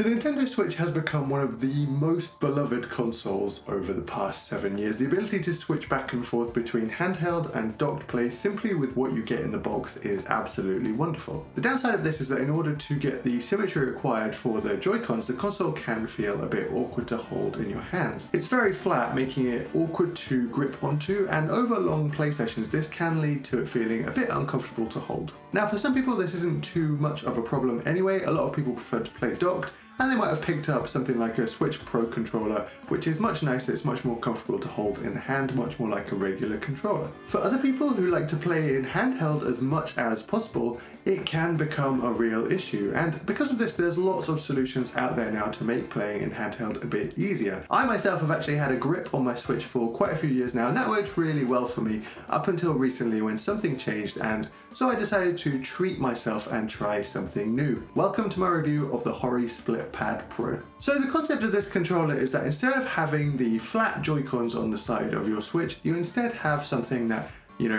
The Nintendo Switch has become one of the most beloved consoles over the past 7 years. The ability to switch back and forth between handheld and docked play simply with what you get in the box is absolutely wonderful. The downside of this is that in order to get the symmetry required for the Joy-Cons, the console can feel a bit awkward to hold in your hands. It's very flat, making it awkward to grip onto, and over long play sessions this can lead to it feeling a bit uncomfortable to hold. Now for some people this isn't too much of a problem anyway. A lot of people prefer to play docked, and they might have picked up something like a Switch Pro controller, which is much nicer, it's much more comfortable to hold in the hand, much more like a regular controller. For other people who like to play in handheld as much as possible, it can become a real issue, and because of this there's lots of solutions out there now to make playing in handheld a bit easier. I myself have actually had a grip on my Switch for quite a few years now, and that worked really well for me up until recently when something changed, and so I decided to treat myself and try something new. Welcome to my review of the Hori Split Pad Pro. So the concept of this controller is that instead of having the flat Joy-Cons on the side of your Switch, you instead have something that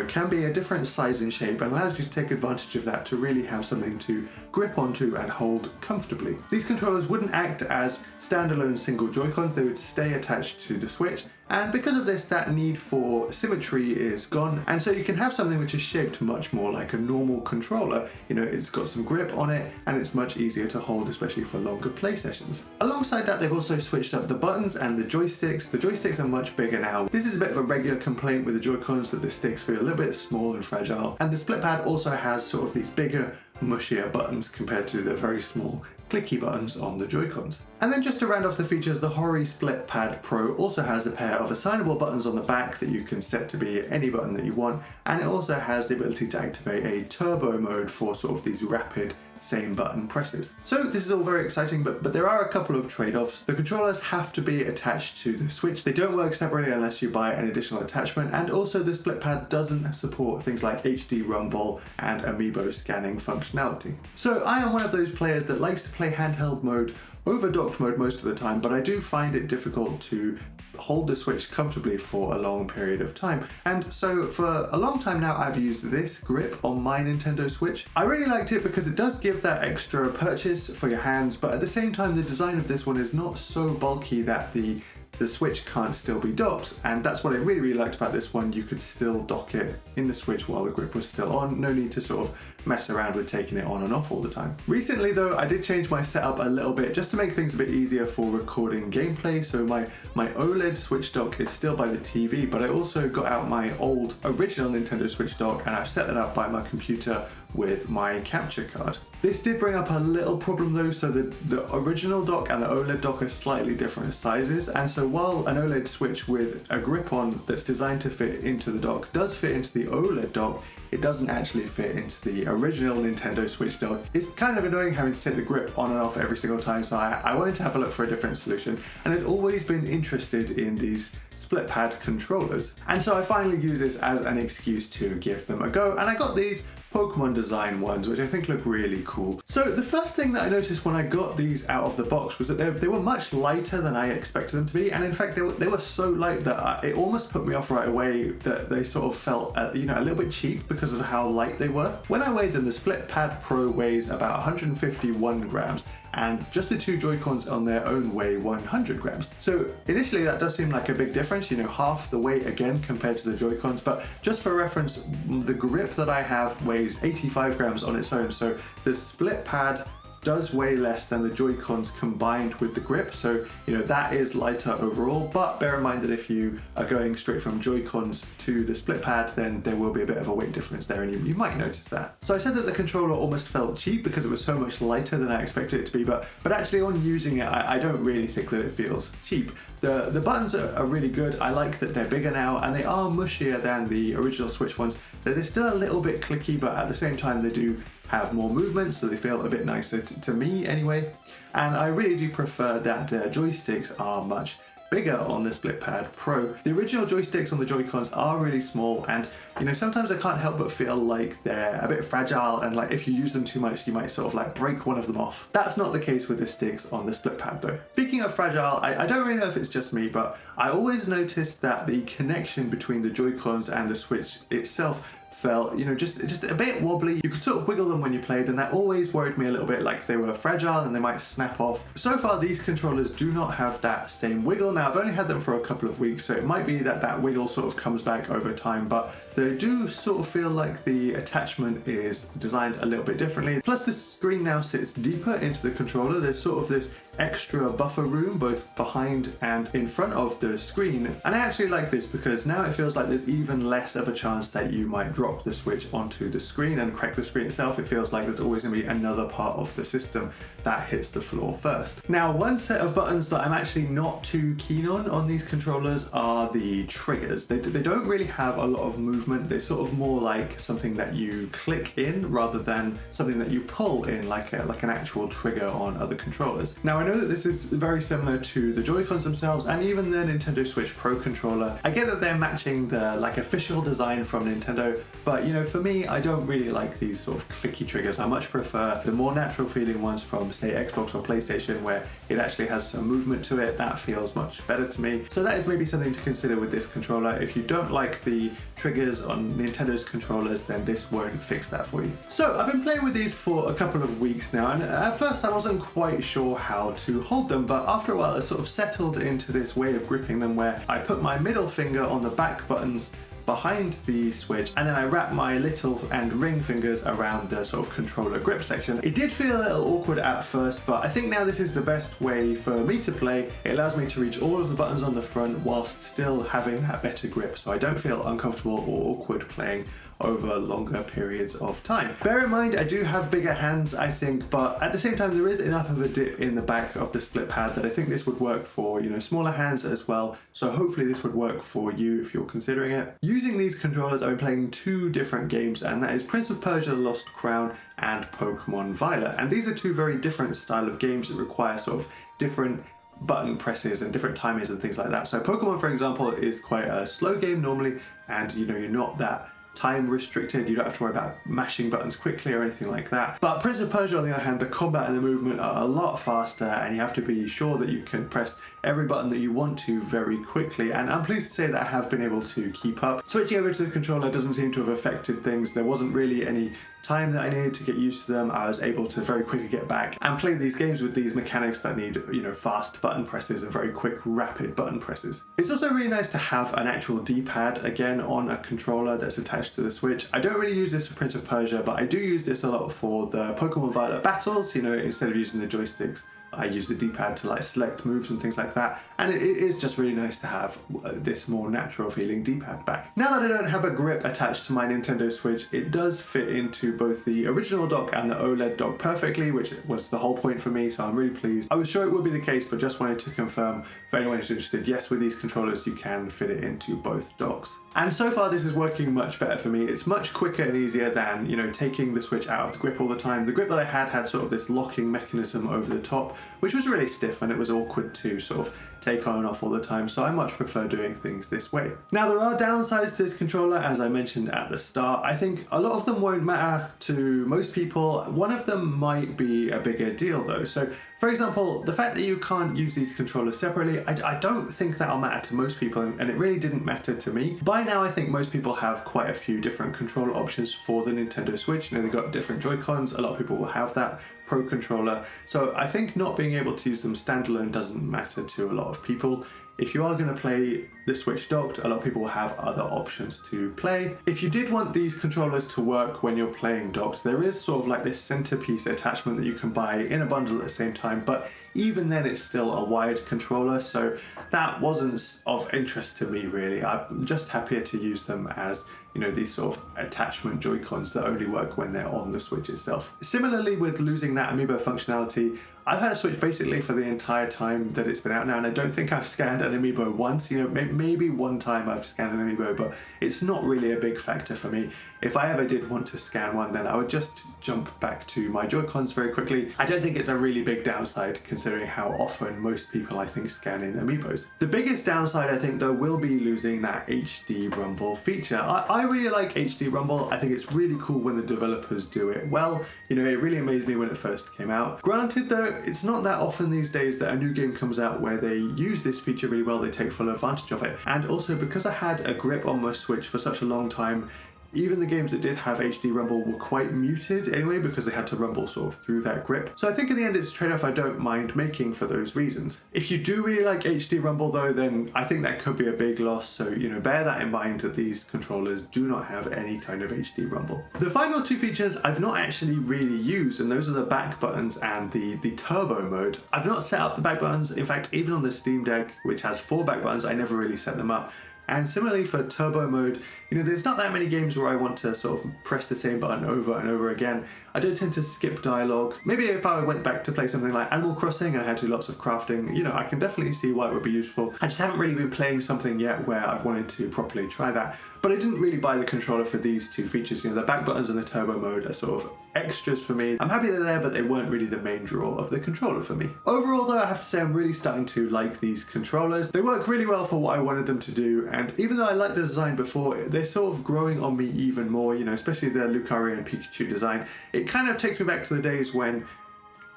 can be a different size and shape and allows you to take advantage of that to really have something to grip onto and hold comfortably. These controllers wouldn't act as standalone single Joy-Cons, they would stay attached to the Switch, and because of this that need for symmetry is gone, and so you can have something which is shaped much more like a normal controller. It's got some grip on it and it's much easier to hold, especially for longer play sessions. Alongside that they've also switched up the buttons and the joysticks. The joysticks are much bigger now. This is a bit of a regular complaint with the Joy-Cons, that the sticks feel a little bit small and fragile, and the split pad also has sort of these bigger, mushier buttons compared to the very small clicky buttons on the Joy-Cons. And then just to round off the features, the Hori Split Pad Pro also has a pair of assignable buttons on the back that you can set to be any button that you want, and it also has the ability to activate a turbo mode for sort of these rapid same button presses. So this is all very exciting, but there are a couple of trade-offs. The controllers have to be attached to the Switch. They don't work separately unless you buy an additional attachment, and also the split pad doesn't support things like HD rumble and amiibo scanning functionality. So I am one of those players that likes to play handheld mode over docked mode most of the time, but I do find it difficult to hold the Switch comfortably for a long period of time. And so for a long time now I've used this grip on my Nintendo Switch. I really liked it because it does give that extra purchase for your hands, but at the same time the design of this one is not so bulky that the Switch can't still be docked, and that's what I really liked about this one. You could still dock it in the Switch while the grip was still on. No need to sort of mess around with taking it on and off all the time. Recently though, I did change my setup a little bit just to make things a bit easier for recording gameplay. So my OLED Switch dock is still by the TV, but I also got out my old original Nintendo Switch dock and I've set that up by my computer with my capture card. This did bring up a little problem though, so the original dock and the OLED dock are slightly different sizes, and so while an OLED Switch with a grip on that's designed to fit into the dock does fit into the OLED dock, it doesn't actually fit into the original Nintendo Switch dock. It's kind of annoying having to take the grip on and off every single time, so I wanted to have a look for a different solution, and I'd always been interested in these split pad controllers. And so I finally used this as an excuse to give them a go, and I got these Pokemon design ones, which I think look really cool. So the first thing that I noticed when I got these out of the box was that they were much lighter than I expected them to be, and in fact they were so light that it almost put me off right away, that they sort of felt a little bit cheap because of how light they were. When I weighed them, the Split Pad Pro weighs about 151 grams, and just the two Joy-Cons on their own weigh 100 grams. So initially that does seem like a big difference, half the weight again compared to the Joy-Cons, but just for reference, the grip that I have weighs 85 grams on its own, so the split pad does weigh less than the Joy-Cons combined with the grip, so that is lighter overall. But bear in mind that if you are going straight from Joy-Cons to the split pad, then there will be a bit of a weight difference there, and you might notice that. So I said that the controller almost felt cheap because it was so much lighter than I expected it to be, but actually on using it I don't really think that it feels cheap. The buttons are really good. I like that they're bigger now, and they are mushier than the original Switch ones. They're still a little bit clicky, but at the same time they do have more movement, so they feel a bit nicer to me anyway. And I really do prefer that the joysticks are much bigger on the Split Pad Pro. The original joysticks on the Joy-Cons are really small, and sometimes I can't help but feel like they're a bit fragile, and like if you use them too much you might sort of like break one of them off. That's not the case with the sticks on the Split Pad though. Speaking of fragile, I don't really know if it's just me, but I always noticed that the connection between the Joy-Cons and the Switch itself felt, you know, just a bit wobbly. You could sort of wiggle them when you played, and that always worried me a little bit, like they were fragile and they might snap off. So far these controllers do not have that same wiggle. Now I've only had them for a couple of weeks, so it might be that that wiggle sort of comes back over time, but they do sort of feel like the attachment is designed a little bit differently. Plus the screen now sits deeper into the controller. There's sort of this extra buffer room both behind and in front of the screen, and I actually like this because now it feels like there's even less of a chance that you might drop the Switch onto the screen and crack the screen itself. It feels like there's always going to be another part of the system that hits the floor first. Now one set of buttons that I'm actually not too keen on these controllers are the triggers. They don't really have a lot of movement. They're sort of more like something that you click in rather than something that you pull in, like an actual trigger on other controllers. Now I know that this is very similar to the Joy-Cons themselves and even the Nintendo Switch Pro controller. I get that they're matching the official design from Nintendo, but you know, for me, I don't really like these sort of clicky triggers. I much prefer the more natural feeling ones from, say, Xbox or PlayStation, where it actually has some movement to it. That feels much better to me. So that is maybe something to consider with this controller. If you don't like the triggers on Nintendo's controllers, then this won't fix that for you. So I've been playing with these for a couple of weeks now, and at first I wasn't quite sure how to hold them, but after a while I sort of settled into this way of gripping them where I put my middle finger on the back buttons behind the Switch, and then I wrap my little and ring fingers around the sort of controller grip section. It did feel a little awkward at first, but I think now this is the best way for me to play. It allows me to reach all of the buttons on the front whilst still having that better grip, so I don't feel uncomfortable or awkward playing over longer periods of time. Bear in mind, I do have bigger hands, I think, but at the same time, there is enough of a dip in the back of the split pad that I think this would work for, you know, smaller hands as well. So hopefully this would work for you if you're considering it. Using these controllers, I've been playing two different games, and that is Prince of Persia: The Lost Crown and Pokemon Violet. And these are two very different style of games that require sort of different button presses and different timings and things like that. So Pokemon, for example, is quite a slow game normally, and you know, you're not that time restricted. You don't have to worry about mashing buttons quickly or anything like that. But Prince of Persia, on the other hand, the combat and the movement are a lot faster, and you have to be sure that you can press every button that you want to very quickly, and I'm pleased to say that I have been able to keep up. Switching over to this controller doesn't seem to have affected things. There wasn't really any time that I needed to get used to them. I was able to very quickly get back and play these games with these mechanics that need, you know, fast button presses and very quick, rapid button presses. It's also really nice to have an actual D-pad again on a controller that's attached to the Switch. I don't really use this for Prince of Persia, but I do use this a lot for the Pokemon Violet battles. You know, instead of using the joysticks, I use the D-pad to like select moves and things like that, and it is just really nice to have this more natural feeling D-pad back. Now that I don't have a grip attached to my Nintendo Switch, it does fit into both the original dock and the OLED dock perfectly, which was the whole point for me, so I'm really pleased. I was sure it would be the case, but just wanted to confirm for anyone who's interested, yes, with these controllers you can fit it into both docks. And so far this is working much better for me. It's much quicker and easier than, you know, taking the Switch out of the grip all the time. The grip that I had sort of this locking mechanism over the top, which was really stiff, and it was awkward to sort of take on and off all the time, so I much prefer doing things this way. Now there are downsides to this controller, as I mentioned at the start. I think a lot of them won't matter to most people. One of them might be a bigger deal though. So for example, the fact that you can't use these controllers separately, I don't think that'll matter to most people, and it really didn't matter to me. By now I think most people have quite a few different controller options for the Nintendo Switch. You know, they've got different Joy-Cons, a lot of people will have that Pro controller, so I think not being able to use them standalone doesn't matter to a lot of people. If you are going to play the Switch docked, a lot of people will have other options to play. If you did want these controllers to work when you're playing docked, there is sort of like this centerpiece attachment that you can buy in a bundle at the same time, but even then it's still a wired controller, so that wasn't of interest to me really. I'm just happier to use them as, you know, these sort of attachment Joy-Cons that only work when they're on the Switch itself. Similarly with losing that amiibo functionality, I've had a Switch basically for the entire time that it's been out now, and I don't think I've scanned an amiibo once. You know, maybe one time I've scanned an amiibo, but it's not really a big factor for me. If I ever did want to scan one, then I would just jump back to my Joy-Cons very quickly. I don't think it's a really big downside considering how often most people, I think, scan in amiibos. The biggest downside, I think, though, will be losing that HD Rumble feature. I really like HD Rumble. I think it's really cool when the developers do it well. You know, it really amazed me when it first came out. Granted, though, it's not that often these days that a new game comes out where they use this feature really well, they take full advantage of it. And also, because I had a grip on my Switch for such a long time, Even the games that did have HD rumble were quite muted anyway, because they had to rumble sort of through that grip. So I think in the end it's a trade-off I don't mind making for those reasons. If you do really like HD rumble though, then I think that could be a big loss, so bear that in mind that these controllers do not have any kind of HD rumble. The final two features I've not actually really used, and those are the back buttons and the turbo mode. I've not set up the back buttons. In fact, even on the Steam Deck, which has 4 back buttons, I never really set them up. And similarly for turbo mode, there's not that many games where I want to sort of press the same button over and over again. I don't tend to skip dialogue. Maybe if I went back to play something like Animal Crossing and I had to do lots of crafting, I can definitely see why it would be useful. I just haven't really been playing something yet where I've wanted to properly try that. But I didn't really buy the controller for these two features. The back buttons and the turbo mode are sort of extras for me. I'm happy they're there, but they weren't really the main draw of the controller for me. Overall though, I have to say I'm really starting to like these controllers. They work really well for what I wanted them to do, and even though I liked the design before, they're sort of growing on me even more, especially the Lucario and Pikachu design. It kind of takes me back to the days when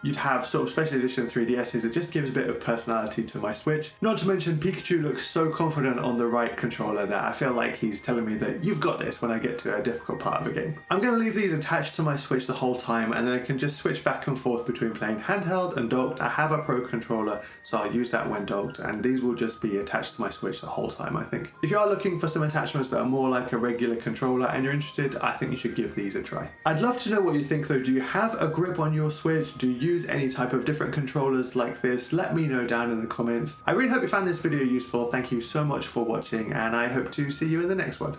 you'd have sort of special edition 3DSs. It just gives a bit of personality to my Switch. Not to mention Pikachu looks so confident on the right controller that I feel like he's telling me that you've got this when I get to a difficult part of a game. I'm going to leave these attached to my Switch the whole time, and then I can just switch back and forth between playing handheld and docked. I have a Pro controller, so I'll use that when docked, and these will just be attached to my Switch the whole time, I think. If you are looking for some attachments that are more like a regular controller and you're interested, I think you should give these a try. I'd love to know what you think though. Do you have a grip on your Switch? Do you use any type of different controllers like this? Let me know down in the comments. I really hope you found this video useful. Thank you so much for watching, and I hope to see you in the next one.